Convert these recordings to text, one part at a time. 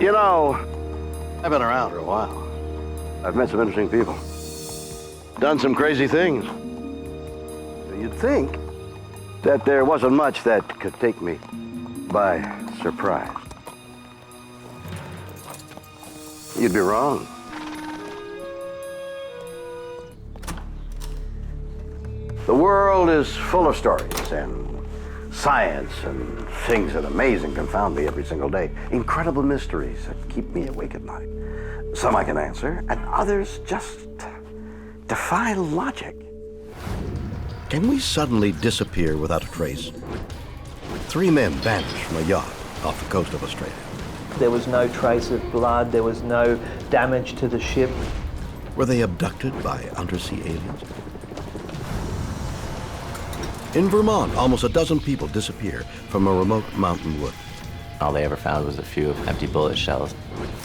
You know, I've been around for a while. I've met some interesting people. Done some crazy things. You'd think that there wasn't much that could take me by surprise. You'd be wrong. The world is full of stories and science and things that amaze and confound me every single day. Incredible mysteries that keep me awake at night. Some I can answer, and others just defy logic. Can we suddenly disappear without a trace? 3 men vanished from a yacht off the coast of Australia. There was no trace of blood, there was no damage to the ship. Were they abducted by undersea aliens? In Vermont, almost a dozen people disappear from a remote mountain wood. All they ever found was a few empty bullet shells.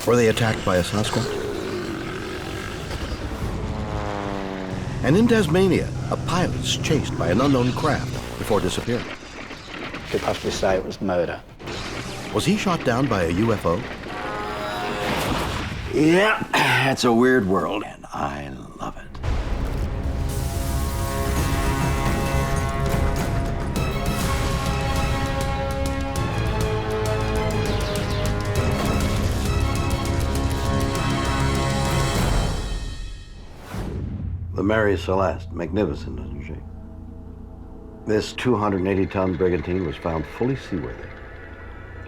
Were they attacked by a Sasquatch? And in Tasmania, a pilot's chased by an unknown craft before disappearing. Could possibly say it was murder. Was he shot down by a UFO? Yeah, it's a weird world, and I love it. The Mary Celeste, magnificent, isn't she? This 280-ton brigantine was found fully seaworthy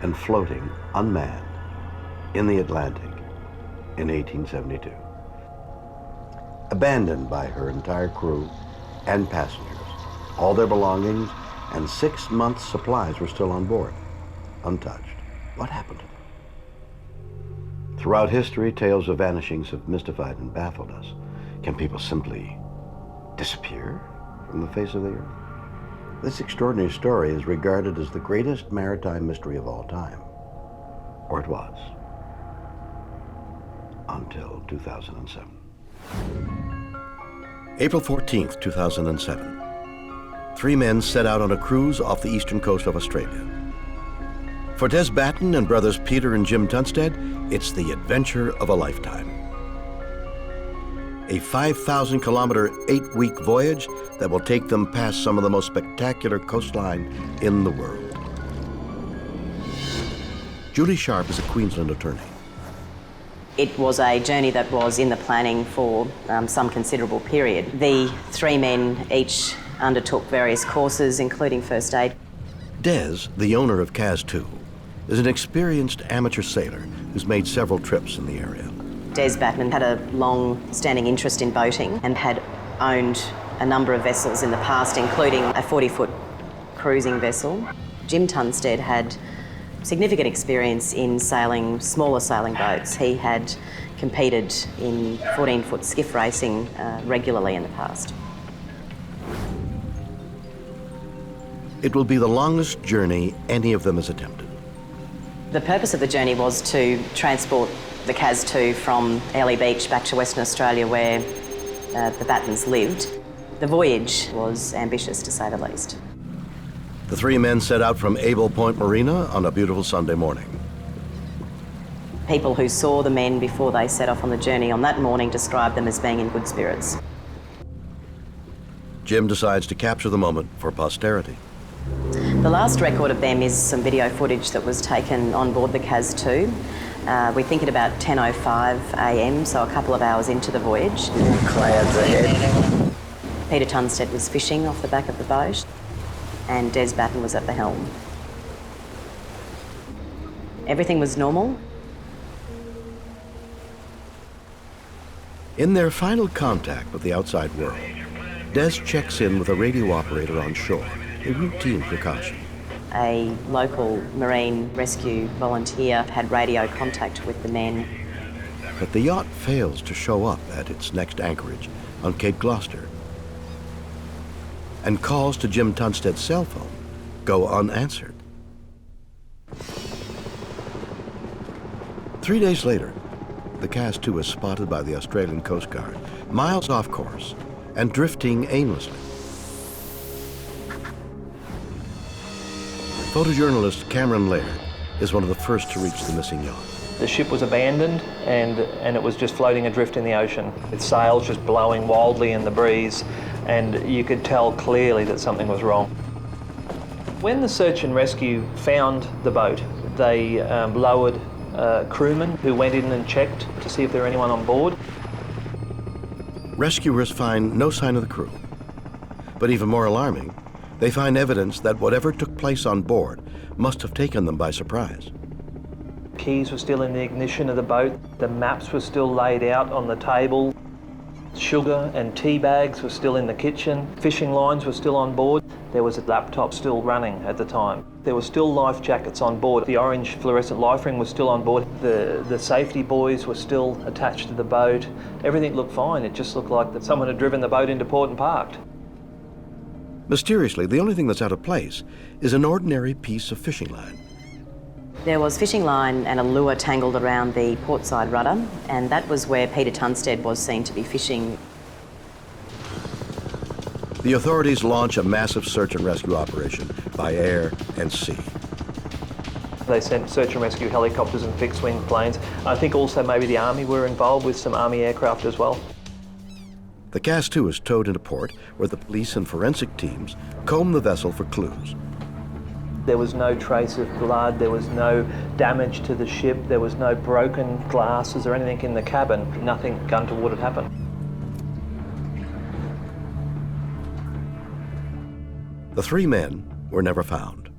and floating unmanned in the Atlantic in 1872. Abandoned by her entire crew and passengers. All their belongings and 6 months' supplies were still on board, untouched. What happened to them? Throughout history, tales of vanishings have mystified and baffled us. Can people simply disappear from the face of the earth? This extraordinary story is regarded as the greatest maritime mystery of all time. Or it was. Until 2007. April 14th, 2007. 3 men set out on a cruise off the eastern coast of Australia. For Des Batten and brothers Peter and Jim Tunstead, it's the adventure of a lifetime. A 5,000-kilometer, 8-week voyage that will take them past some of the most spectacular coastline in the world. Julie Sharp is a Queensland attorney. It was a journey that was in the planning for some considerable period. The 3 men each undertook various courses, including first aid. Des, the owner of Cas 2, is an experienced amateur sailor who's made several trips in the area. Des Batten had a long-standing interest in boating and had owned a number of vessels in the past, including a 40-foot cruising vessel. Jim Tunstead had significant experience in sailing smaller sailing boats. He had competed in 14-foot skiff racing regularly in the past. It will be the longest journey any of them has attempted. The purpose of the journey was to transport the Cas 2 from Airlie Beach back to Western Australia, where the Battens lived. The voyage was ambitious, to say the least. The 3 men set out from Able Point Marina on a beautiful Sunday morning. People who saw the men before they set off on the journey on that morning described them as being in good spirits. Jim decides to capture the moment for posterity. The last record of them is some video footage that was taken on board the Cas 2. We think at about 10:05 a.m, so a couple of hours into the voyage. Clouds ahead. Peter Tunstead was fishing off the back of the boat, and Des Batten was at the helm. Everything was normal. In their final contact with the outside world, Des checks in with a radio operator on shore, a routine precaution. A local marine rescue volunteer had radio contact with the men. But the yacht fails to show up at its next anchorage on Cape Gloucester, and calls to Jim Tunstead's cell phone go unanswered. 3 days later, the Cas 2 is spotted by the Australian Coast Guard, miles off course and drifting aimlessly. Photojournalist Cameron Laird is one of the first to reach the missing yacht. The ship was abandoned and it was just floating adrift in the ocean, with sails just blowing wildly in the breeze, and you could tell clearly that something was wrong. When the search and rescue found the boat, they lowered crewmen who went in and checked to see if there were anyone on board. Rescuers find no sign of the crew. But even more alarming, they find evidence that whatever took place on board must have taken them by surprise. Keys were still in the ignition of the boat. The maps were still laid out on the table. Sugar and tea bags were still in the kitchen. Fishing lines were still on board. There was a laptop still running at the time. There were still life jackets on board. The orange fluorescent life ring was still on board. The safety buoys were still attached to the boat. Everything looked fine. It just looked like that someone had driven the boat into port and parked. Mysteriously, the only thing that's out of place is an ordinary piece of fishing line. There was fishing line and a lure tangled around the portside rudder, and that was where Peter Tunstead was seen to be fishing. The authorities launch a massive search and rescue operation by air and sea. They sent search and rescue helicopters and fixed-wing planes. I think also maybe the Army were involved with some Army aircraft as well. The Cas-2 is towed into port where the police and forensic teams comb the vessel for clues. There was no trace of blood, there was no damage to the ship, there was no broken glasses or anything in the cabin. Nothing untoward had happened. The three men were never found.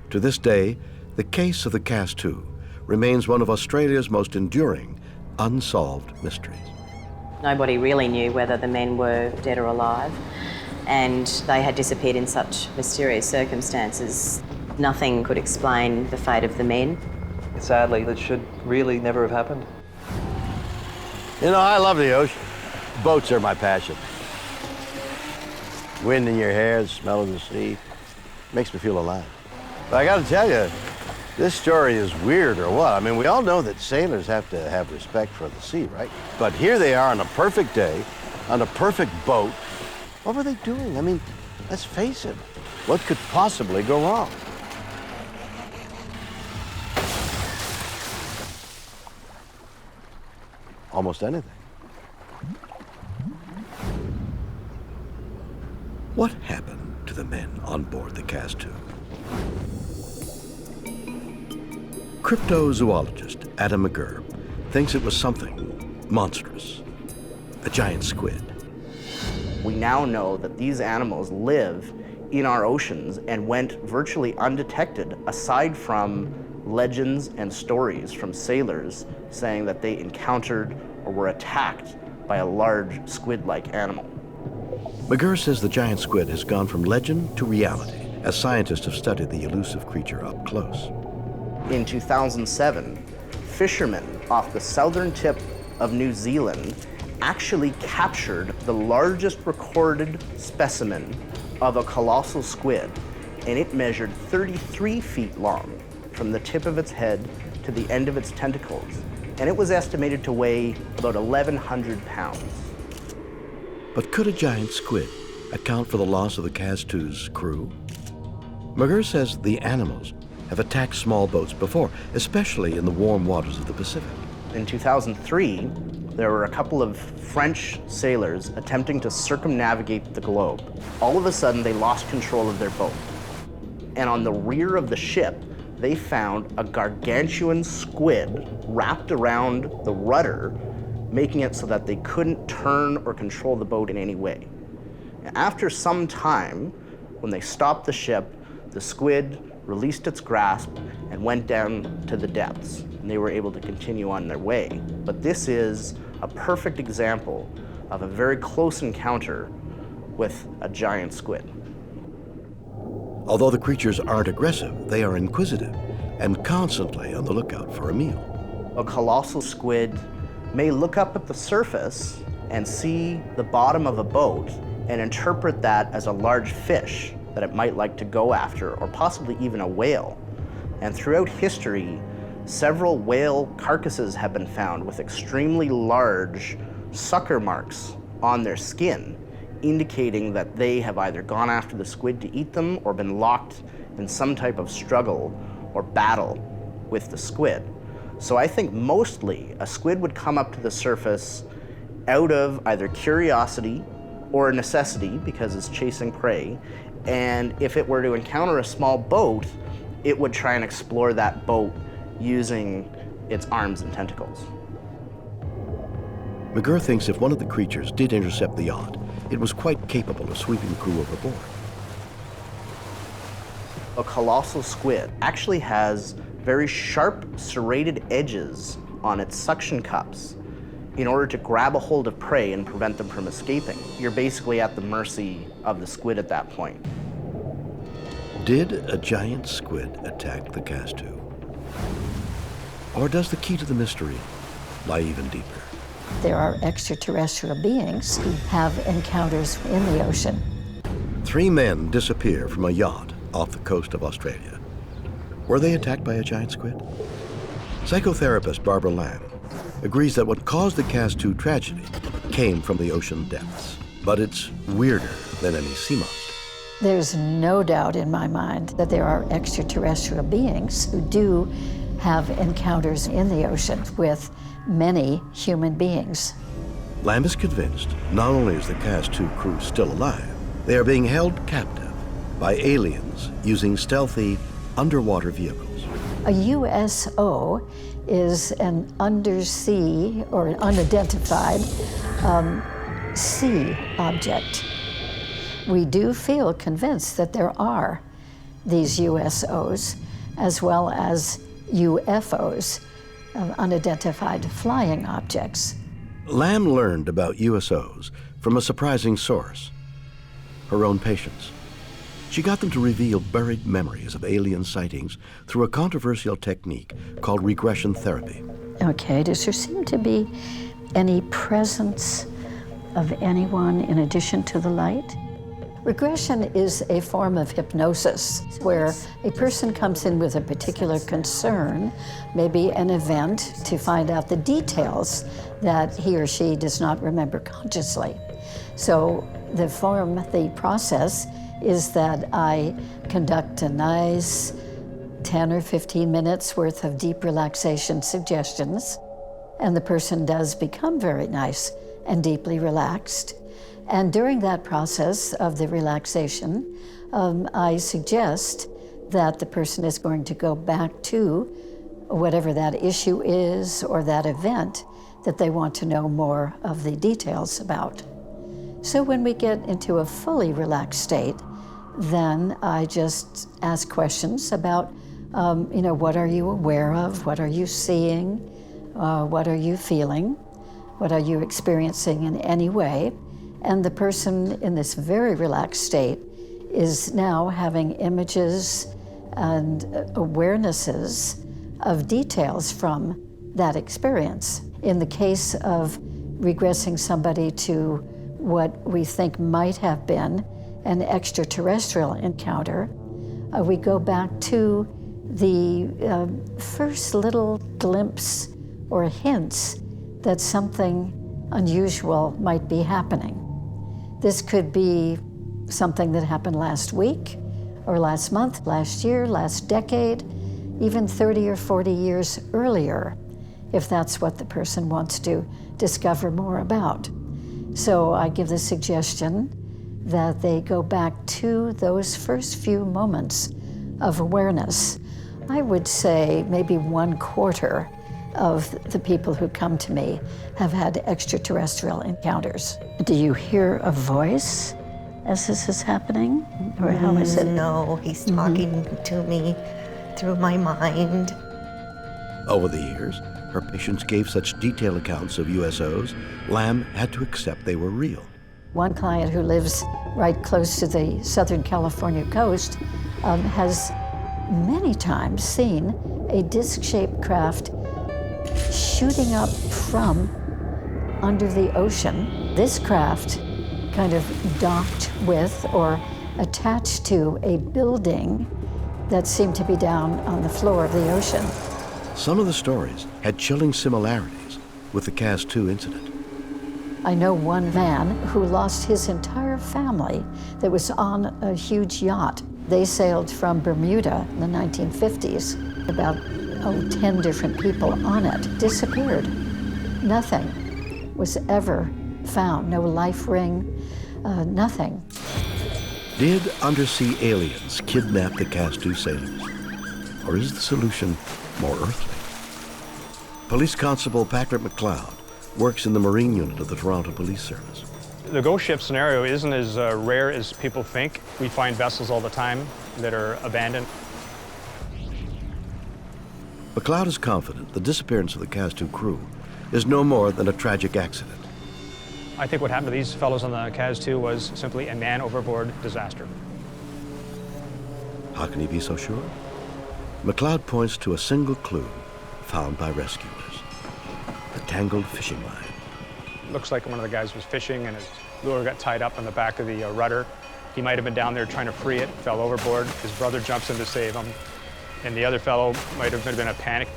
To this day, the case of the Cas-2 remains one of Australia's most enduring, unsolved mysteries. Nobody really knew whether the men were dead or alive, and they had disappeared in such mysterious circumstances. Nothing could explain the fate of the men. Sadly, that should really never have happened. You know, I love the ocean. Boats are my passion. Wind in your hair, the smell of the sea, makes me feel alive. But I gotta tell you, this story is weird or what? I mean, we all know that sailors have to have respect for the sea, right? But here they are on a perfect day, on a perfect boat. What were they doing? I mean, let's face it, what could possibly go wrong? Almost anything. What happened to the men on board the Cas-2? Cryptozoologist Adam McGurr thinks it was something monstrous, a giant squid. We now know that these animals live in our oceans and went virtually undetected, aside from legends and stories from sailors saying that they encountered or were attacked by a large squid-like animal. McGurr says the giant squid has gone from legend to reality as scientists have studied the elusive creature up close. In 2007, fishermen off the southern tip of New Zealand actually captured the largest recorded specimen of a colossal squid, and it measured 33 feet long from the tip of its head to the end of its tentacles, and it was estimated to weigh about 1,100 pounds. But could a giant squid account for the loss of the Cas-2's crew? McGurr says the animals have attacked small boats before, especially in the warm waters of the Pacific. In 2003, there were a couple of French sailors attempting to circumnavigate the globe. All of a sudden, they lost control of their boat. And on the rear of the ship, they found a gargantuan squid wrapped around the rudder, making it so that they couldn't turn or control the boat in any way. After some time, when they stopped the ship, the squid released its grasp and went down to the depths, and they were able to continue on their way. But this is a perfect example of a very close encounter with a giant squid. Although the creatures aren't aggressive, they are inquisitive and constantly on the lookout for a meal. A colossal squid may look up at the surface and see the bottom of a boat and interpret that as a large fish that it might like to go after, or possibly even a whale. And throughout history, several whale carcasses have been found with extremely large sucker marks on their skin, indicating that they have either gone after the squid to eat them or been locked in some type of struggle or battle with the squid. So I think mostly a squid would come up to the surface out of either curiosity or a necessity because it's chasing prey. And if it were to encounter a small boat, it would try and explore that boat using its arms and tentacles. McGurr thinks if one of the creatures did intercept the yacht, it was quite capable of sweeping the crew overboard. A colossal squid actually has very sharp, serrated edges on its suction cups in order to grab a hold of prey and prevent them from escaping. You're basically at the mercy of the squid at that point. Did a giant squid attack the cast two? Or does the key to the mystery lie even deeper? There are extraterrestrial beings who have encounters in the ocean. 3 men disappear from a yacht off the coast of Australia. Were they attacked by a giant squid? Psychotherapist Barbara Lamb agrees that what caused the cast two tragedy came from the ocean depths, but it's weirder than any sea monster. There's no doubt in my mind that there are extraterrestrial beings who do have encounters in the ocean with many human beings. Lamb is convinced not only is the cast two crew still alive, they are being held captive by aliens using stealthy underwater vehicles. A USO is an undersea or an unidentified sea object. We do feel convinced that there are these USOs as well as UFOs, unidentified flying objects. Lamb learned about USOs from a surprising source, her own patients. She got them to reveal buried memories of alien sightings through a controversial technique called regression therapy. Okay, does there seem to be any presence of anyone in addition to the light? Regression is a form of hypnosis where a person comes in with a particular concern, maybe an event, to find out the details that he or she does not remember consciously. So the process is that I conduct a nice 10 or 15 minutes worth of deep relaxation suggestions, and the person does become very nice and deeply relaxed. And during that process of the relaxation, I suggest that the person is going to go back to whatever that issue is or that event that they want to know more of the details about. So when we get into a fully relaxed state, then I just ask questions about, what are you aware of? What are you seeing? What are you feeling? What are you experiencing in any way? And the person in this very relaxed state is now having images and awarenesses of details from that experience. In the case of regressing somebody to what we think might have been an extraterrestrial encounter, we go back to the first little glimpse or hints that something unusual might be happening. This could be something that happened last week, or last month, last year, last decade, even 30 or 40 years earlier, if that's what the person wants to discover more about. So I give the suggestion that they go back to those first few moments of awareness. I would say maybe 1/4 of the people who come to me have had extraterrestrial encounters. Do you hear a voice as this is happening? Or how is it? No, he's talking to me through my mind. Over the years, her patients gave such detailed accounts of USOs, Lamb had to accept they were real. One client who lives right close to the Southern California coast has many times seen a disc-shaped craft shooting up from under the ocean. This craft kind of docked with or attached to a building that seemed to be down on the floor of the ocean. Some of the stories had chilling similarities with the Cast 2 incident. I know one man who lost his entire family that was on a huge yacht. They sailed from Bermuda in the 1950s. About 10 different people on it disappeared. Nothing was ever found, no life ring, nothing. Did undersea aliens kidnap the Cas-2 sailors? Or is the solution more earthly? Police Constable Patrick McLeod works in the Marine Unit of the Toronto Police Service. The ghost ship scenario isn't as rare as people think. We find vessels all the time that are abandoned. McLeod is confident the disappearance of the Cas-2 crew is no more than a tragic accident. I think what happened to these fellows on the Cas-2 was simply a man overboard disaster. How can he be so sure? McLeod points to a single clue found by rescuers: the tangled fishing line. Looks like one of the guys was fishing and his lure got tied up on the back of the rudder. He might have been down there trying to free it, fell overboard. His brother jumps in to save him, and the other fellow might have been in a panic.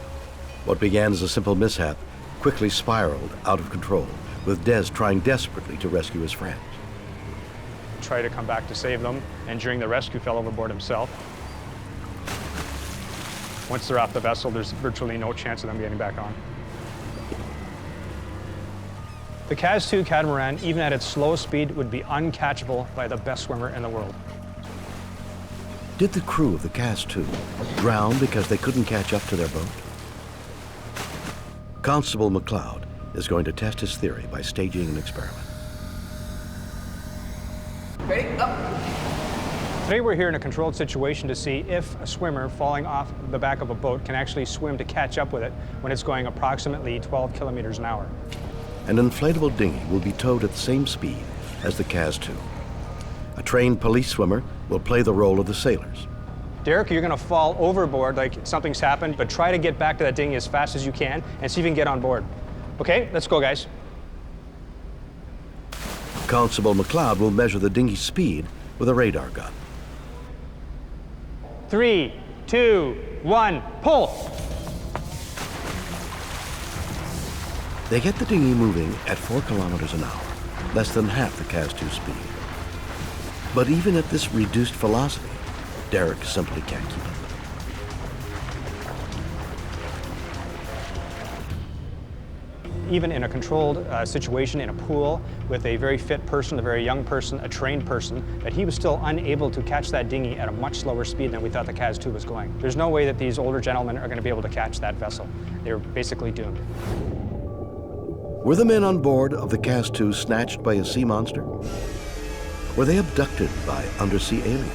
What began as a simple mishap quickly spiraled out of control, with Des trying desperately to rescue his friends. Try to come back to save them, and during the rescue fell overboard himself. Once they're off the vessel, there's virtually no chance of them getting back on. The Cas-2 catamaran, even at its slow speed, would be uncatchable by the best swimmer in the world. Did the crew of the Cas-2 drown because they couldn't catch up to their boat? Constable McLeod is going to test his theory by staging an experiment. Ready? Up. Today we're here in a controlled situation to see if a swimmer falling off the back of a boat can actually swim to catch up with it when it's going approximately 12 kilometers an hour. An inflatable dinghy will be towed at the same speed as the Cas-2. A trained police swimmer will play the role of the sailors. Derek, you're going to fall overboard like something's happened, but try to get back to that dinghy as fast as you can and see if you can get on board. Okay, let's go, guys. Constable McLeod will measure the dinghy's speed with a radar gun. 3, 2, 1, pull! They get the dinghy moving at 4 kilometers an hour, less than half the Cas-2 speed. But even at this reduced velocity, Derek simply can't keep up. Even in a controlled situation in a pool with a very fit person, a very young person, a trained person, that he was still unable to catch that dinghy at a much slower speed than we thought the Cas-2 was going. There's no way that these older gentlemen are going to be able to catch that vessel. They're basically doomed. Were the men on board of the Cas-2 snatched by a sea monster? Were they abducted by undersea aliens?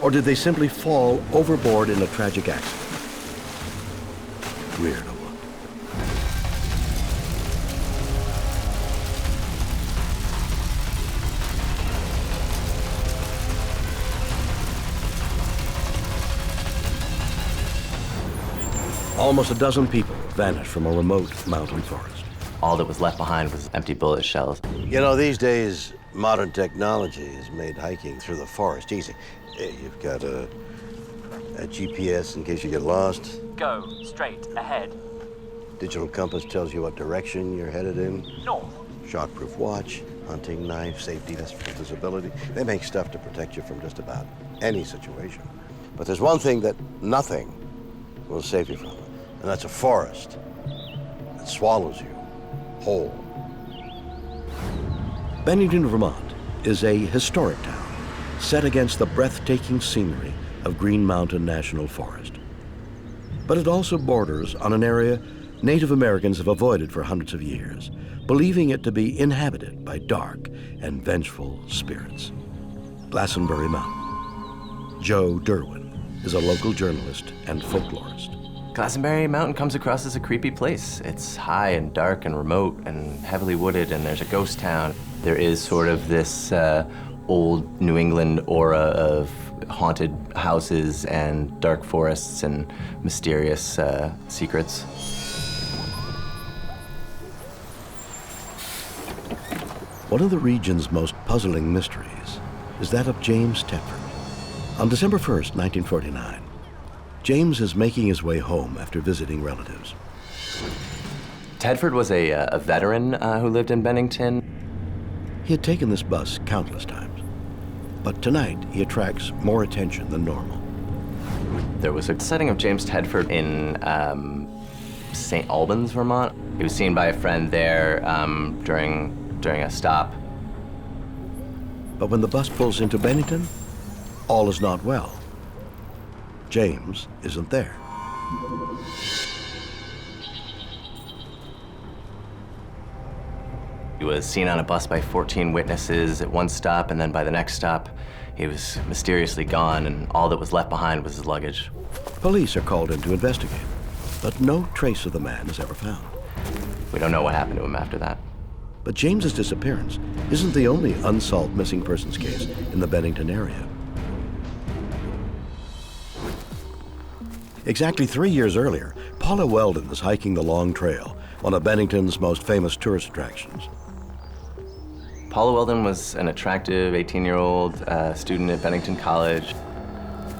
Or did they simply fall overboard in a tragic accident? Weird. Almost a dozen people vanished from a remote mountain forest. All that was left behind was empty bullet shells. You know, these days, modern technology has made hiking through the forest easy. You've got a GPS in case you get lost. Go straight ahead. Digital compass tells you what direction you're headed in. North. Shockproof watch, hunting knife, safety vest for visibility. They make stuff to protect you from just about any situation. But there's one thing that nothing will save you from, and that's a forest that swallows you whole. Bennington, Vermont is a historic town set against the breathtaking scenery of Green Mountain National Forest. But it also borders on an area Native Americans have avoided for hundreds of years, believing it to be inhabited by dark and vengeful spirits. Glastonbury Mountain. Joe Derwin is a local journalist and folklorist. Glastonbury Mountain comes across as a creepy place. It's high and dark and remote and heavily wooded, and there's a ghost town. There is sort of this old New England aura of haunted houses and dark forests and mysterious secrets. One of the region's most puzzling mysteries is that of James Tedford. On December 1st, 1949, James is making his way home after visiting relatives. Tedford was a veteran who lived in Bennington. He had taken this bus countless times, but tonight he attracts more attention than normal. There was a sighting of James Tedford in St. Albans, Vermont. He was seen by a friend there during a stop. But when the bus pulls into Bennington, all is not well. James isn't there. He was seen on a bus by 14 witnesses at one stop, and then by the next stop, he was mysteriously gone, and all that was left behind was his luggage. Police are called in to investigate, but no trace of the man is ever found. We don't know what happened to him after that. But James's disappearance isn't the only unsolved missing persons case in the Bennington area. Exactly 3 years earlier, Paula Weldon is hiking the Long Trail, one of Bennington's most famous tourist attractions. Paula Weldon was an attractive 18-year-old student at Bennington College.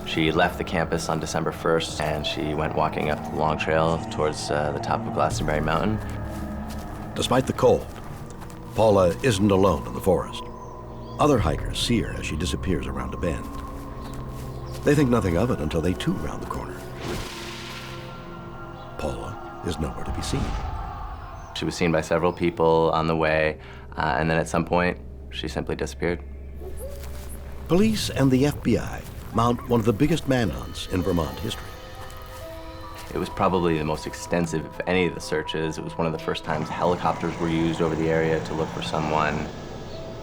She left the campus on December 1st, and she went walking up the Long Trail towards the top of Glastonbury Mountain. Despite the cold, Paula isn't alone in the forest. Other hikers see her as she disappears around a bend. They think nothing of it until they too round the corner. Paula is nowhere to be seen. She was seen by several people on the way, and then at some point, she simply disappeared. Police and the FBI mount one of the biggest manhunts in Vermont history. It was probably the most extensive of any of the searches. It was one of the first times helicopters were used over the area to look for someone.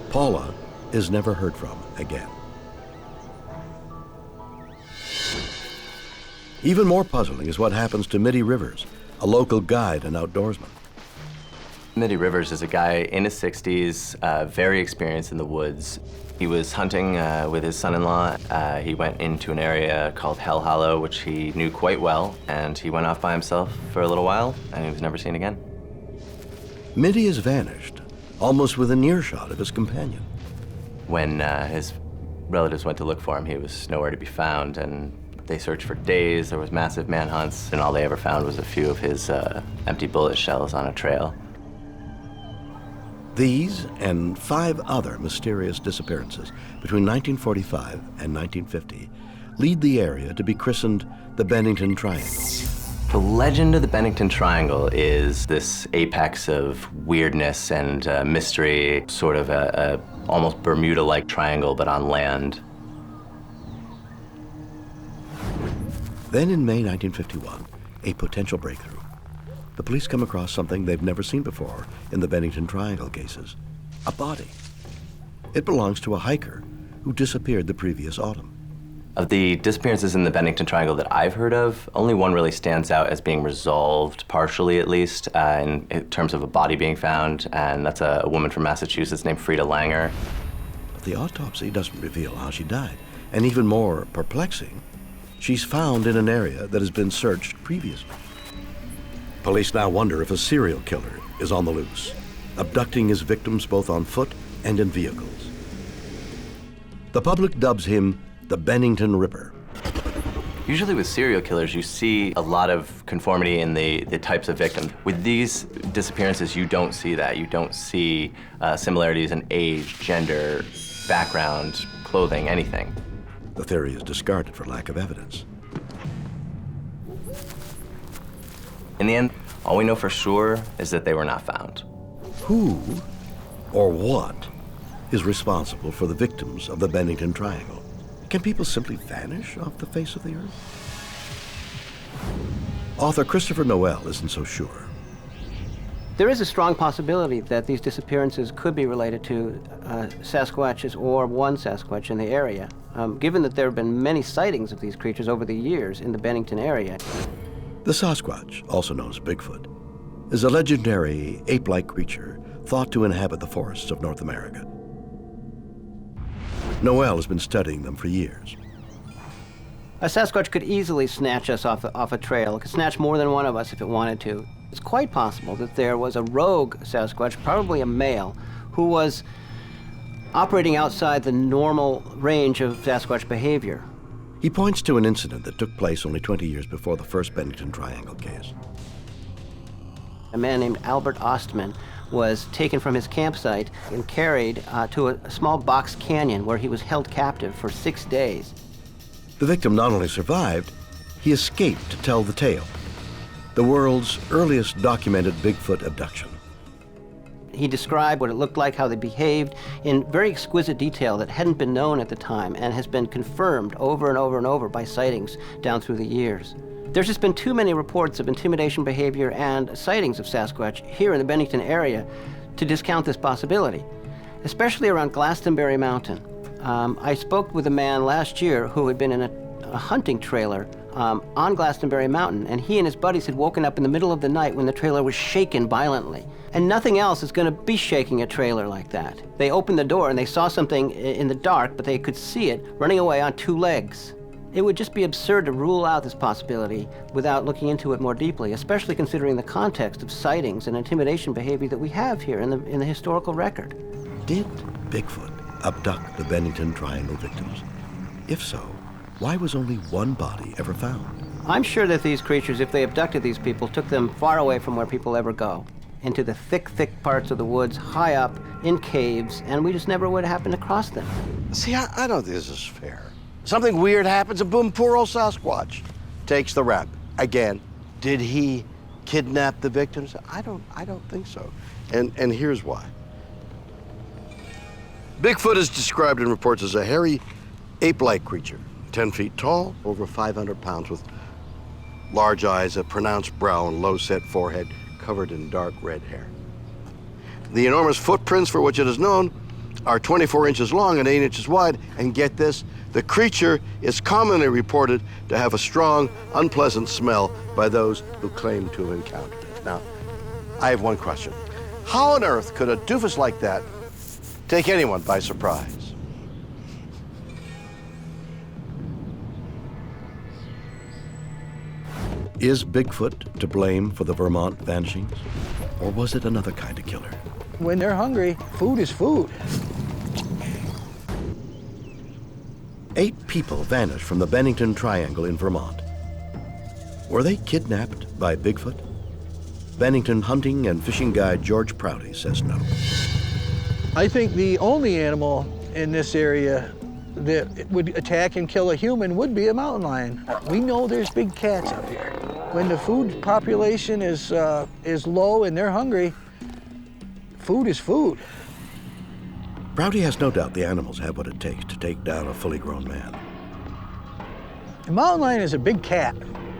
Paula is never heard from again. Even more puzzling is what happens to Mitty Rivers, a local guide and outdoorsman. Mitty Rivers is a guy in his 60s, very experienced in the woods. He was hunting with his son-in-law. He went into an area called Hell Hollow, which he knew quite well, and he went off by himself for a little while, and he was never seen again. Mitty has vanished, almost within earshot of his companion. When his relatives went to look for him, he was nowhere to be found, and they searched for days. There was massive manhunts, and all they ever found was a few of his empty bullet shells on a trail. These and 5 other mysterious disappearances between 1945 and 1950 lead the area to be christened the Bennington Triangle. The legend of the Bennington Triangle is this apex of weirdness and mystery, sort of a almost Bermuda-like triangle, but on land. Then in May 1951, a potential breakthrough. The police come across something they've never seen before in the Bennington Triangle cases, a body. It belongs to a hiker who disappeared the previous autumn. Of the disappearances in the Bennington Triangle that I've heard of, only one really stands out as being resolved, partially at least, in terms of a body being found, and that's a woman from Massachusetts named Frida Langer. But the autopsy doesn't reveal how she died, and even more perplexing, she's found in an area that has been searched previously. Police now wonder if a serial killer is on the loose, abducting his victims both on foot and in vehicles. The public dubs him the Bennington Ripper. Usually with serial killers, you see a lot of conformity in the types of victims. With these disappearances, you don't see that. You don't see similarities in age, gender, background, clothing, anything. The theory is discarded for lack of evidence. In the end, all we know for sure is that they were not found. Who or what is responsible for the victims of the Bennington Triangle? Can people simply vanish off the face of the earth? Author Christopher Noel isn't so sure. There is a strong possibility that these disappearances could be related to Sasquatches or one Sasquatch in the area, given that there have been many sightings of these creatures over the years in the Bennington area. The Sasquatch, also known as Bigfoot, is a legendary ape-like creature thought to inhabit the forests of North America. Noel has been studying them for years. A Sasquatch could easily snatch us off a trail. It could snatch more than one of us if it wanted to. It's quite possible that there was a rogue Sasquatch, probably a male, who was operating outside the normal range of Sasquatch behavior. He points to an incident that took place only 20 years before the first Bennington Triangle case. A man named Albert Ostman was taken from his campsite and carried to a small box canyon where he was held captive for 6 days. The victim not only survived, He escaped to tell the tale, the world's earliest documented Bigfoot abduction. He described what it looked like, how they behaved, in very exquisite detail that hadn't been known at the time and has been confirmed over and over and over by sightings down through the years. There's just been too many reports of intimidation behavior and sightings of Sasquatch here in the Bennington area to discount this possibility, especially around Glastonbury Mountain. I spoke with a man last year who had been in a hunting trailer on Glastonbury Mountain, and he and his buddies had woken up in the middle of the night when the trailer was shaken violently. And nothing else is going to be shaking a trailer like that. They opened the door and they saw something in the dark, but they could see it running away on 2 legs. It would just be absurd to rule out this possibility without looking into it more deeply, especially considering the context of sightings and intimidation behavior that we have here in the historical record. Did Bigfoot abduct the Bennington Triangle victims? If so, why was only one body ever found? I'm sure that these creatures, if they abducted these people, took them far away from where people ever go, into the thick, thick parts of the woods, high up, in caves, and we just never would happen to cross them. See, I don't think this is fair. Something weird happens, and boom, poor old Sasquatch takes the rap. Again, did he kidnap the victims? I don't think so. And here's why. Bigfoot is described in reports as a hairy, ape-like creature, 10 feet tall, over 500 pounds, with large eyes, a pronounced brow, and low-set forehead, covered in dark red hair. The enormous footprints for which it is known are 24 inches long and 8 inches wide, and get this, the creature is commonly reported to have a strong, unpleasant smell by those who claim to have encountered it. Now, I have one question. How on earth could a doofus like that take anyone by surprise? Is Bigfoot to blame for the Vermont vanishings? Or was it another kind of killer? When they're hungry, food is food. 8 people vanished from the Bennington Triangle in Vermont. Were they kidnapped by Bigfoot? Bennington hunting and fishing guide George Prouty says no. I think the only animal in this area that would attack and kill a human would be a mountain lion. We know there's big cats up here. When the food population is low and they're hungry, food is food. Prouty has no doubt the animals have what it takes to take down a fully grown man. A mountain lion is a big cat.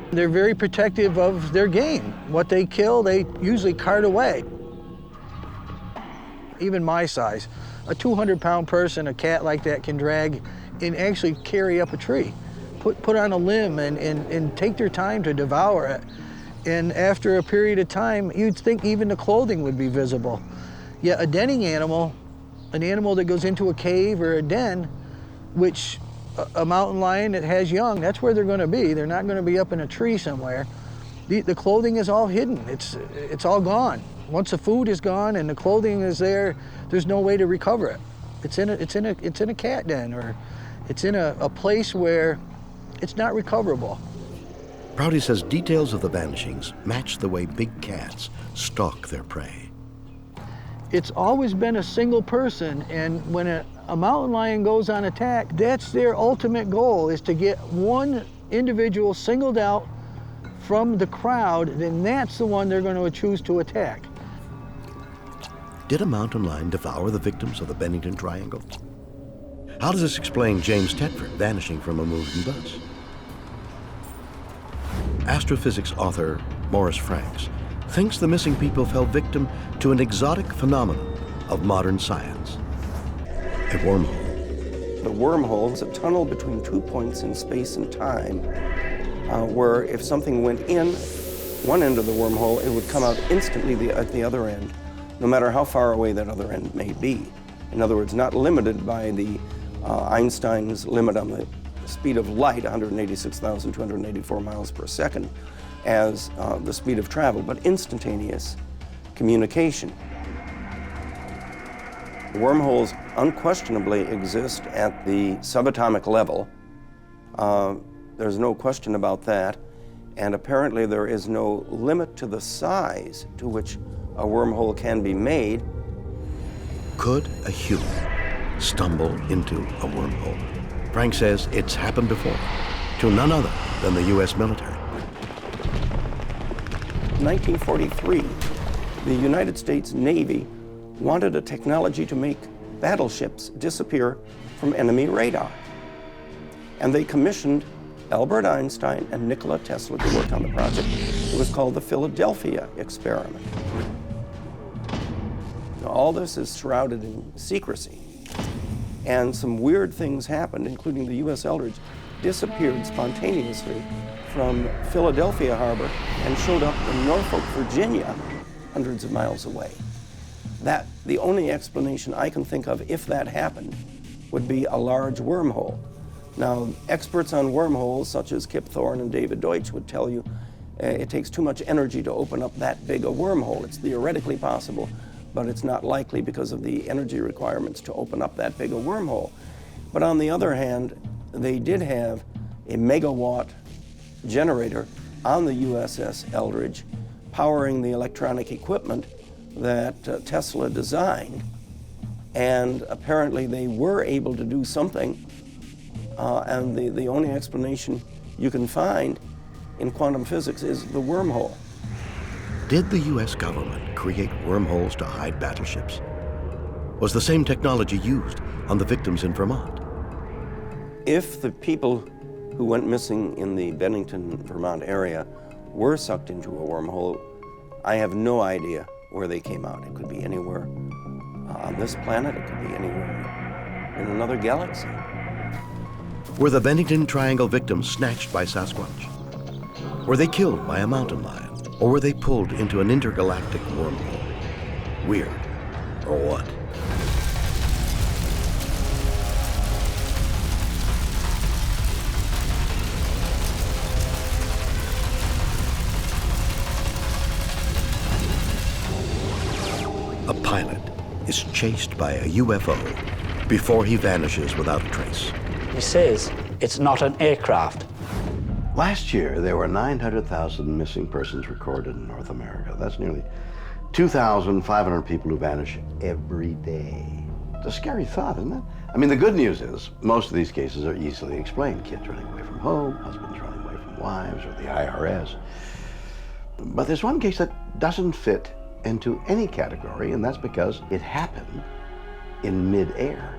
They're very protective of their game. What they kill, they usually cart away. Even my size, a 200-pound person, a cat like that can drag and actually carry up a tree, put on a limb and take their time to devour it. And after a period of time, you'd think even the clothing would be visible. Yet a denning animal, an animal that goes into a cave or a den, which a mountain lion that has young, that's where they're going to be. They're not going to be up in a tree somewhere. The clothing is all hidden. It's all gone. Once the food is gone and the clothing is there, there's no way to recover it. It's in a cat den, or it's in a place where it's not recoverable. Prouty says details of the vanishings match the way big cats stalk their prey. It's always been a single person, and when a mountain lion goes on attack, that's their ultimate goal, is to get one individual singled out from the crowd, then that's the one they're going to choose to attack. Did a mountain lion devour the victims of the Bennington Triangle? How does this explain James Tedford vanishing from a moving bus? Astrophysics author Morris Franks thinks the missing people fell victim to an exotic phenomenon of modern science, a wormhole. The wormhole is a tunnel between 2 points in space and time, where if something went in one end of the wormhole, it would come out instantly at the other end, no matter how far away that other end may be. In other words, not limited by the Einstein's limit on the speed of light, 186,284 miles per second, as the speed of travel, but instantaneous communication. Wormholes unquestionably exist at the subatomic level. There's no question about that. And apparently there is no limit to the size to which a wormhole can be made. Could a human stumble into a wormhole? Frank says it's happened before. to none other than the U.S. military. In 1943, the United States Navy wanted a technology to make battleships disappear from enemy radar. And they commissioned Albert Einstein and Nikola Tesla to work on the project. It was called the Philadelphia experiment. Now, all this is shrouded in secrecy. And some weird things happened, including the U.S. Eldridge disappeared spontaneously from Philadelphia Harbor and showed up in Norfolk, Virginia, hundreds of miles away. The only explanation I can think of, if that happened, would be a large wormhole. Now, experts on wormholes, such as Kip Thorne and David Deutsch, would tell you it takes too much energy to open up that big a wormhole. It's theoretically possible, but it's not likely because of the energy requirements to open up that big a wormhole. But on the other hand, they did have a megawatt generator on the USS Eldridge powering the electronic equipment that Tesla designed. And apparently they were able to do something. And the only explanation you can find in quantum physics is the wormhole. Did the U.S. government create wormholes to hide battleships? Was the same technology used on the victims in Vermont? If the people who went missing in the Bennington, Vermont area were sucked into a wormhole, I have no idea where they came out. It could be anywhere on this planet, it could be anywhere in another galaxy. Were the Bennington Triangle victims snatched by Sasquatch? Were they killed by a mountain lion? Or were they pulled into an intergalactic wormhole? Weird, or what? A pilot is chased by a UFO before he vanishes without a trace. He says it's not an aircraft. Last year, there were 900,000 missing persons recorded in North America. That's nearly 2,500 people who vanish every day. It's a scary thought, isn't it? I mean, the good news is most of these cases are easily explained. Kids running away from home, husbands running away from wives, or the IRS. But there's one case that doesn't fit into any category, and that's because it happened in mid-air.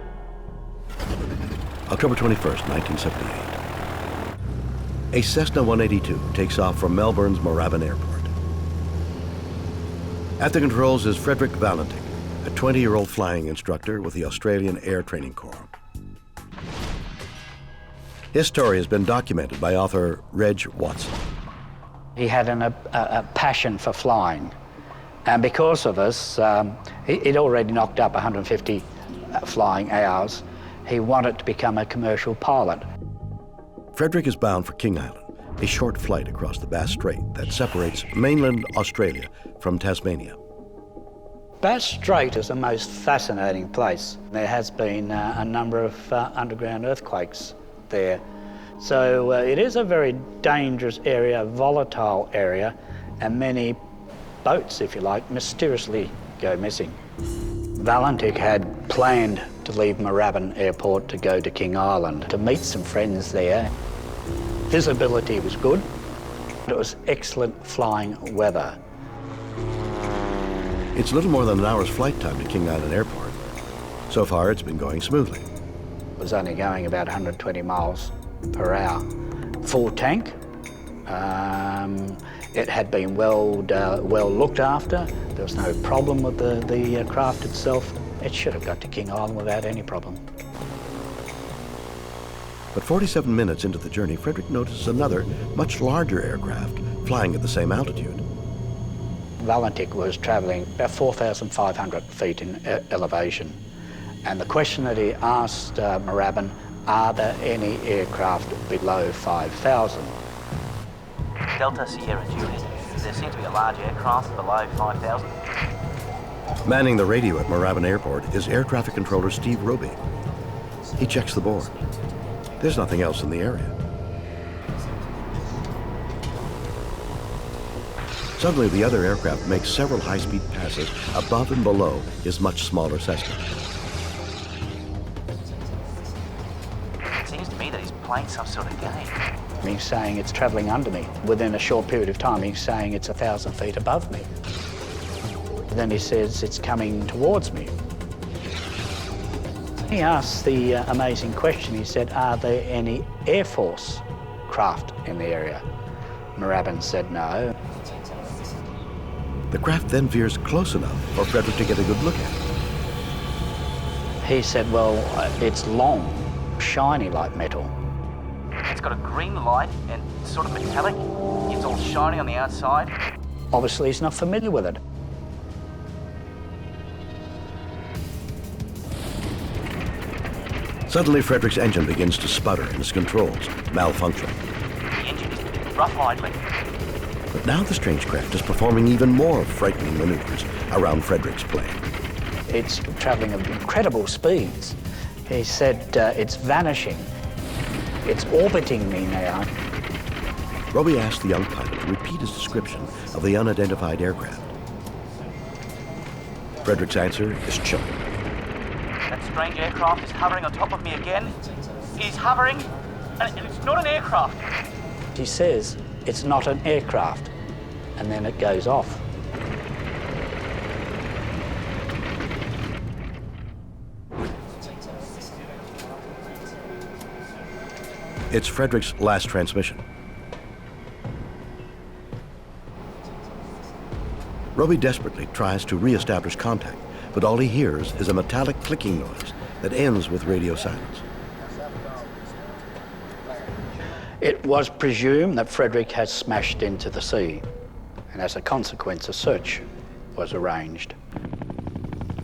October 21st, 1978. A Cessna 182 takes off from Melbourne's Moorabbin Airport. At the controls is Frederick Valentik, a 20-year-old flying instructor with the Australian Air Training Corps. His story has been documented by author Reg Watson. He had a passion for flying. And because of us, he'd already knocked up 150 flying hours. He wanted to become a commercial pilot. Frederick is bound for King Island, a short flight across the Bass Strait that separates mainland Australia from Tasmania. Bass Strait is the most fascinating place. There has been a number of underground earthquakes there. So it is a very dangerous area, volatile area, and many boats, if you like, mysteriously go missing. Valentik had planned to leave Moorabbin Airport to go to King Island to meet some friends there. Visibility was good. It was excellent flying weather. It's little more than an hour's flight time to King Island Airport. So far, it's been going smoothly. It was only going about 120 miles per hour. Full tank. It had been well looked after. There was no problem with the craft itself. It should have got to King Island without any problem. But 47 minutes into the journey, Frederick notices another, much larger aircraft flying at the same altitude. Valentik was travelling about 4,500 feet in elevation. And the question that he asked Moorabbin, are there any aircraft below 5,000? Delta Sierra Juliet. There seems to be a large aircraft below 5,000. Manning the radio at Moorabbin Airport is air traffic controller Steve Roby. He checks the board. There's nothing else in the area. Suddenly, the other aircraft makes several high-speed passes above and below his much smaller Cessna. It seems to me that he's playing some sort of game. He's saying it's travelling under me. Within a short period of time, he's saying it's 1,000 feet above me. And then he says it's coming towards me. He asked the amazing question. He said, are there any Air Force craft in the area? Moorabbin said no. The craft then veers close enough for Frederick to get a good look at it. He said, well, it's long, shiny like metal. It's got a green light and sort of metallic. It's all shiny on the outside. Obviously, he's not familiar with it. Suddenly, Frederick's engine begins to sputter and his controls malfunction. The engine is rough idling. But now the strange craft is performing even more frightening maneuvers around Frederick's plane. It's travelling at incredible speeds. He said it's vanishing. It's orbiting me now. Robbie asked the young pilot to repeat his description of the unidentified aircraft. Frederick's answer is chilling. That strange aircraft is hovering on top of me again. He's hovering, and it's not an aircraft. He says it's not an aircraft, and then it goes off. It's Frederick's last transmission. Robbie desperately tries to re-establish contact, but all he hears is a metallic clicking noise that ends with radio silence. It was presumed that Frederick had smashed into the sea, and as a consequence, a search was arranged.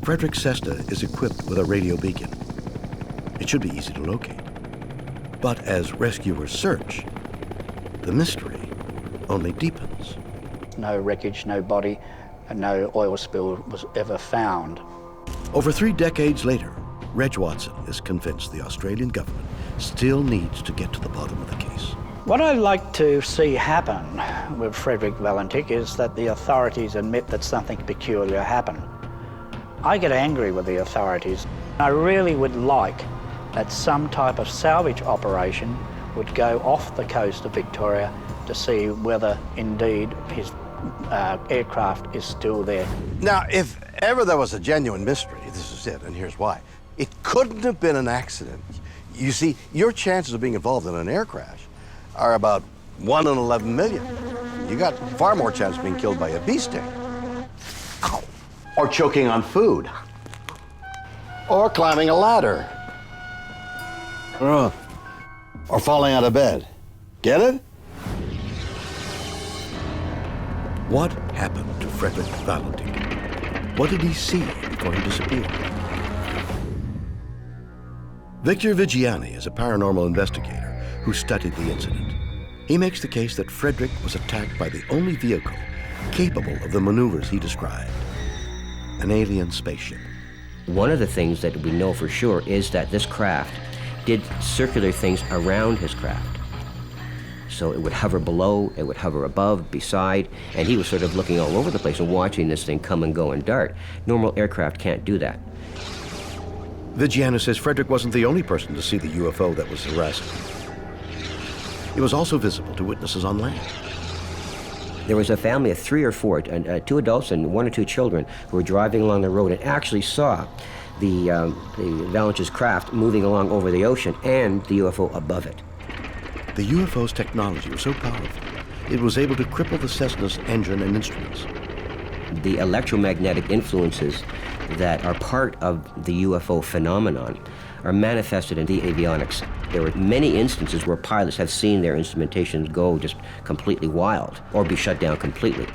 Frederick's Cessna is equipped with a radio beacon. It should be easy to locate. But as rescuers search, the mystery only deepens. No wreckage, no body, and no oil spill was ever found. Over 3 decades later, Reg Watson is convinced the Australian government still needs to get to the bottom of the case. What I'd like to see happen with Frederick Valentik is that the authorities admit that something peculiar happened. I get angry with the authorities. I really would like that some type of salvage operation would go off the coast of Victoria to see whether indeed his aircraft is still there. Now, if ever there was a genuine mystery, this is it, and here's why. It couldn't have been an accident. You see, your chances of being involved in an air crash are about 1 in 11 million. You got far more chance of being killed by a bee sting. Ow. Or choking on food. Or climbing a ladder. Or falling out of bed. Get it? What happened to Frederick Valentik? What did he see before he disappeared? Victor Vigiani is a paranormal investigator who studied the incident. He makes the case that Frederick was attacked by the only vehicle capable of the maneuvers he described, an alien spaceship. One of the things that we know for sure is that this craft did circular things around his craft. So it would hover below, it would hover above, beside, and he was sort of looking all over the place and watching this thing come and go and dart. Normal aircraft can't do that. Vigiani says Frederick wasn't the only person to see the UFO that was harassing him. It was also visible to witnesses on land. There was a family of 3 or 4, 2 adults and 1 or 2 children who were driving along the road and actually saw the Valentik's craft moving along over the ocean and the UFO above it. The UFO's technology was so powerful, it was able to cripple the Cessna's engine and instruments. The electromagnetic influences that are part of the UFO phenomenon are manifested in the avionics. There were many instances where pilots have seen their instrumentations go just completely wild or be shut down completely.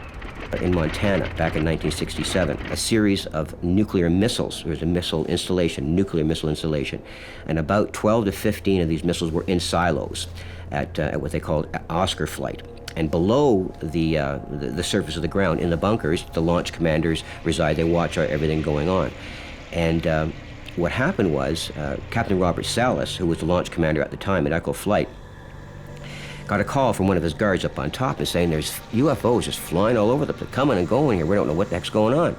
In Montana, back in 1967, a series of nuclear missiles, there was a missile installation, nuclear missile installation, and about 12 to 15 of these missiles were in silos at what they called Oscar flight. And below the surface of the ground, in the bunkers, the launch commanders reside. They watch everything going on. And what happened was Captain Robert Salas, who was the launch commander at the time at Echo Flight, got a call from one of his guards up on top and saying there's UFOs just flying all over the place, coming and going here. We don't know what the heck's going on.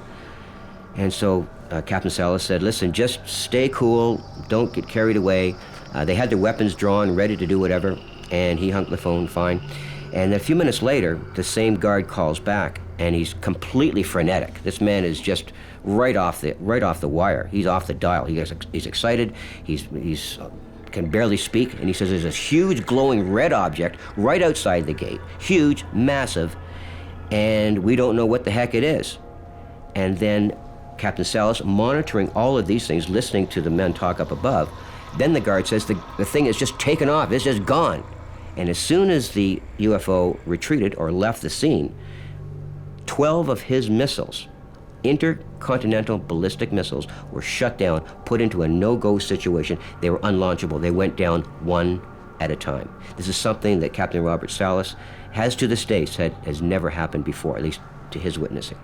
And so Captain Salas said, listen, just stay cool, don't get carried away. They had their weapons drawn, ready to do whatever. and he hung the phone fine. And a few minutes later, the same guard calls back, and he's completely frenetic. This man is just right off the wire. He's off the dial. He's excited. He's can barely speak, and he says there's this huge glowing red object right outside the gate. Huge, massive, and we don't know what the heck it is. And then Captain Salas, monitoring all of these things, listening to the men talk up above, then the guard says the thing is just taken off. It's just gone. And as soon as the UFO retreated or left the scene, 12 of his missiles, intercontinental ballistic missiles, were shut down, put into a no-go situation. They were unlaunchable. They went down one at a time. This is something that Captain Robert Salas has to this day said has never happened before, at least to his witnessing.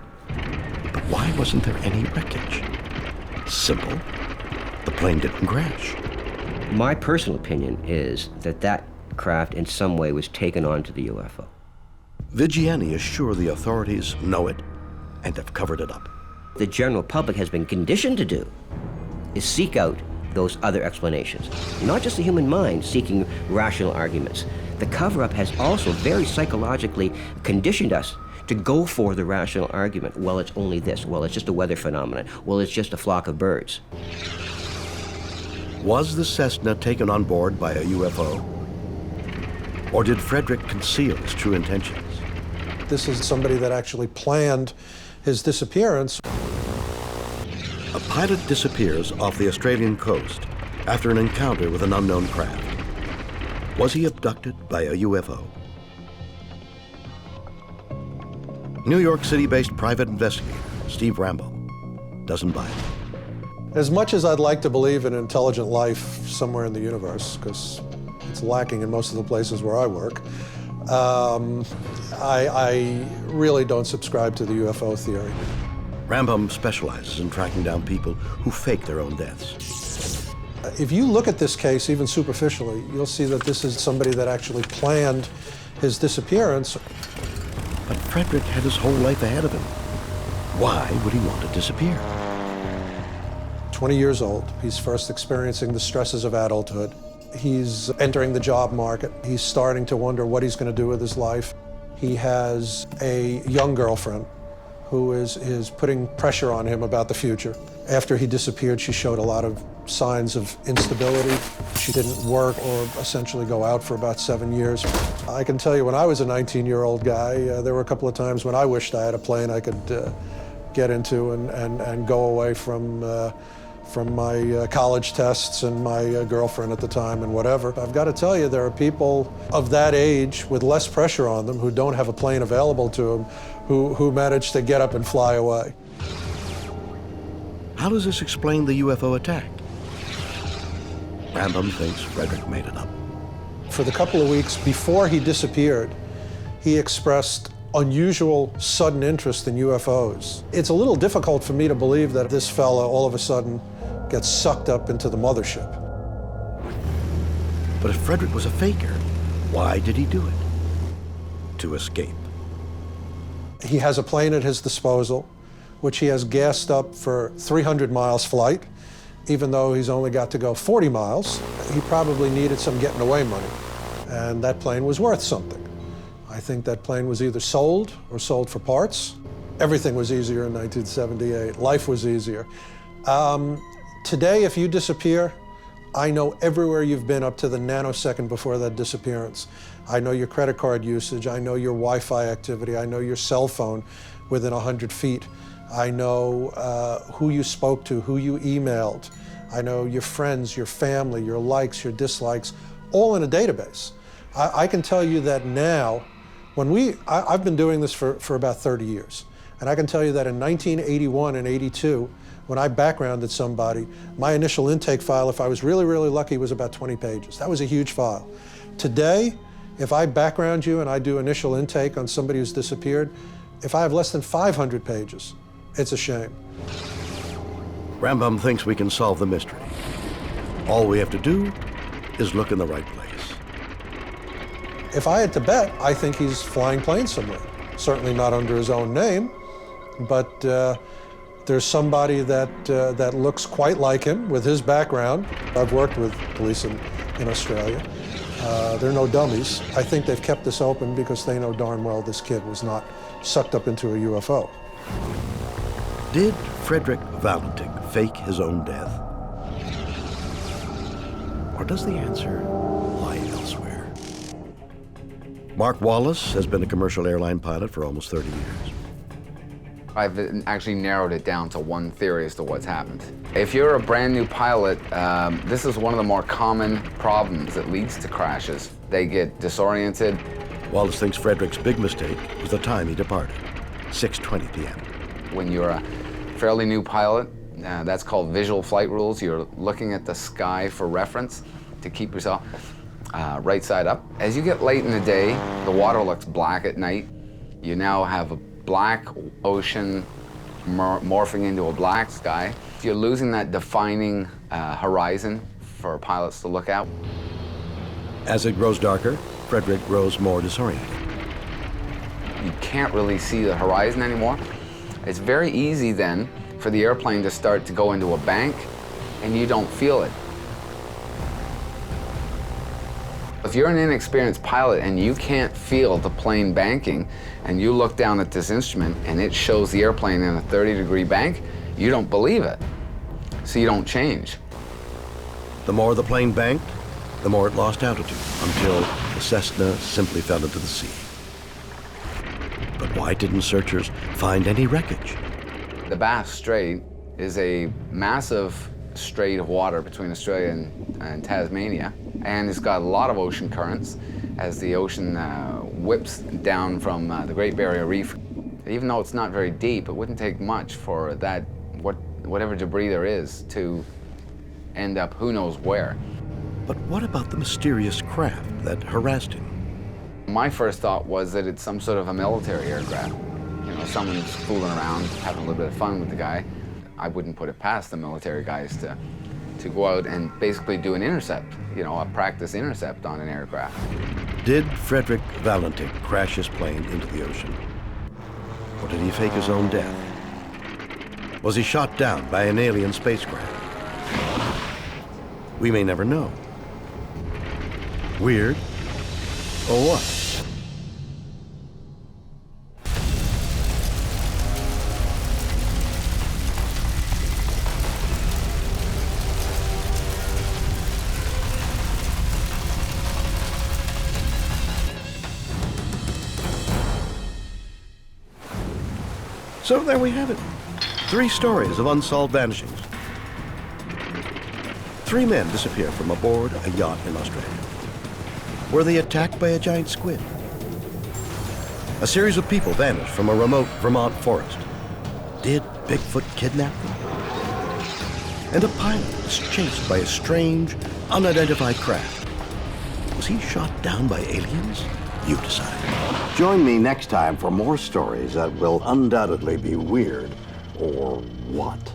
But why wasn't there any wreckage? Simple. The plane didn't crash. My personal opinion is that that craft in some way was taken onto the UFO. Vigiani is sure the authorities know it and have covered it up. The general public has been conditioned to do is seek out those other explanations. Not just the human mind seeking rational arguments. The cover-up has also very psychologically conditioned us to go for the rational argument. Well, it's only this. Well, it's just a weather phenomenon. Well, it's just a flock of birds. Was the Cessna taken on board by a UFO? Or did Frederick conceal his true intentions? This is somebody that actually planned his disappearance. A pilot disappears off the Australian coast after an encounter with an unknown craft. Was he abducted by a UFO? New York City-based private investigator Steve Rambo doesn't buy it. As much as I'd like to believe in intelligent life somewhere in the universe, because it's lacking in most of the places where I work, I really don't subscribe to the UFO theory. Rambam specializes in tracking down people who fake their own deaths. If you look at this case, even superficially, you'll see that this is somebody that actually planned his disappearance. But Frederick had his whole life ahead of him. Why would he want to disappear? 20 years old, he's first experiencing the stresses of adulthood. He's entering the job market. He's starting to wonder what he's going to do with his life. He has a young girlfriend who is putting pressure on him about the future. After he disappeared, she showed a lot of signs of instability. She didn't work or essentially go out for about 7 years. I can tell you, when I was a 19-year-old guy, there were a couple of times when I wished I had a plane I could get into and go away from my college tests and my girlfriend at the time and whatever. I've got to tell you, there are people of that age with less pressure on them who don't have a plane available to them who manage to get up and fly away. How does this explain the UFO attack? Rambam thinks Frederick made it up. For the couple of weeks before he disappeared, he expressed unusual sudden interest in UFOs. It's a little difficult for me to believe that this fella all of a sudden gets sucked up into the mothership. But if Frederick was a faker, why did he do it? To escape. He has a plane at his disposal, which he has gassed up for 300 miles flight. Even though he's only got to go 40 miles, he probably needed some getting away money. And that plane was worth something. I think that plane was either sold or sold for parts. Everything was easier in 1978. Life was easier. Today, if you disappear, I know everywhere you've been up to the nanosecond before that disappearance. I know your credit card usage. I know your Wi-Fi activity. I know your cell phone within 100 feet. I know who you spoke to, who you emailed. I know your friends, your family, your likes, your dislikes, all in a database. I can tell you that now, I've been doing this for about 30 years. And I can tell you that in 1981 and 82, when I backgrounded somebody, my initial intake file, if I was really, really lucky, was about 20 pages. That was a huge file. Today, if I background you and I do initial intake on somebody who's disappeared, if I have less than 500 pages, it's a shame. Rambam thinks we can solve the mystery. All we have to do is look in the right place. If I had to bet, I think he's flying planes somewhere. Certainly not under his own name, but there's somebody that looks quite like him with his background. I've worked with police in Australia. They're no dummies. I think they've kept this open because they know darn well this kid was not sucked up into a UFO. Did Frederick Valentin fake his own death? Or does the answer lie elsewhere? Mark Wallace has been a commercial airline pilot for almost 30 years. I've actually narrowed it down to one theory as to what's happened. If you're a brand new pilot, this is one of the more common problems that leads to crashes. They get disoriented. Wallace thinks Frederick's big mistake was the time he departed, 6:20 p.m. When you're a fairly new pilot, that's called visual flight rules. You're looking at the sky for reference to keep yourself right side up. As you get late in the day, the water looks black at night. You now have a black ocean morphing into a black sky. You're losing that defining horizon for pilots to look at. As it grows darker, Frederick grows more disoriented. You can't really see the horizon anymore. It's very easy then for the airplane to start to go into a bank and you don't feel it. If you're an inexperienced pilot and you can't feel the plane banking and you look down at this instrument and it shows the airplane in a 30-degree bank, you don't believe it, so you don't change. The more the plane banked, the more it lost altitude, until the Cessna simply fell into the sea. But why didn't searchers find any wreckage? The Bass Strait is a massive strait of water between Australia and Tasmania, and it's got a lot of ocean currents as the ocean whips down from the Great Barrier Reef. Even though it's not very deep, it wouldn't take much for that, whatever debris there is, to end up who knows where. But what about the mysterious craft that harassed him? My first thought was that it's some sort of a military aircraft. You know, someone's fooling around, having a little bit of fun with the guy. I wouldn't put it past the military guys to go out and basically do an intercept, you know, a practice intercept on an aircraft. Did Frederick Valentin crash his plane into the ocean? Or did he fake his own death? Was he shot down by an alien spacecraft? We may never know. Weird, or what? So there we have it. 3 stories of unsolved vanishings. 3 men disappear from aboard a yacht in Australia. Were they attacked by a giant squid? A series of people vanished from a remote Vermont forest. Did Bigfoot kidnap them? And a pilot was chased by a strange, unidentified craft. Was he shot down by aliens? You decide. Join me next time for more stories that will undoubtedly be weird, or what?